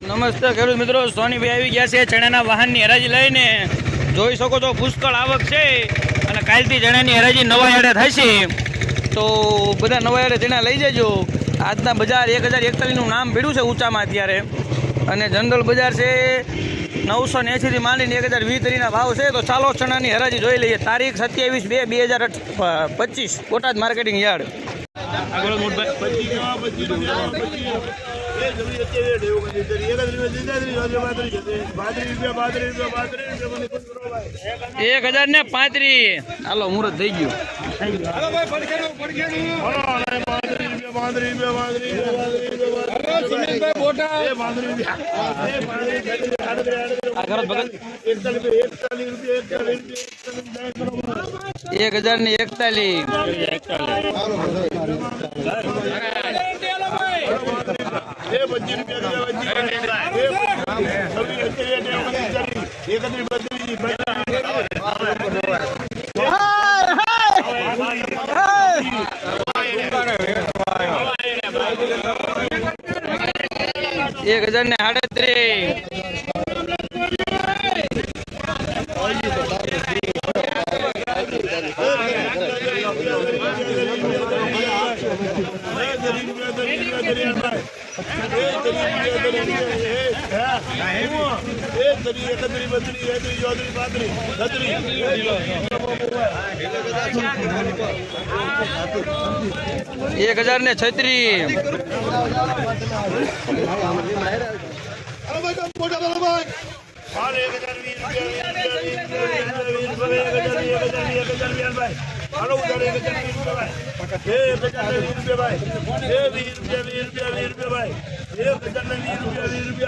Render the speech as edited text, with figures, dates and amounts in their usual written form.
નમસ્તે ખેડૂત મિત્રો, સોનીભાઈ આવી ગયા છે ચણાના વાહનની હરાજી લઈને. જોઈ શકો છો પુષ્કળ આવક છે અને કાલથી ચણાની હરાજી નવા યાર્ડે થશે, તો બધા નવા યાર્ડે ચણા લઈ જજો. આજના બજાર 1041નું નામ ભીડ્યું છે ઊંચામાં અત્યારે, અને જનરલ બજાર છે 980થી માંડીને 1020 ભાવ છે. તો ચાલો ચણાની હરાજી જોઈ લઈએ. તારીખ 27/2/2025 બોટાદ માર્કેટિંગ યાર્ડ. એક 1035. હાલો મુહૂર્ત થઈ ગયું. એક 1041. एक 1038. एक 1036. ₹20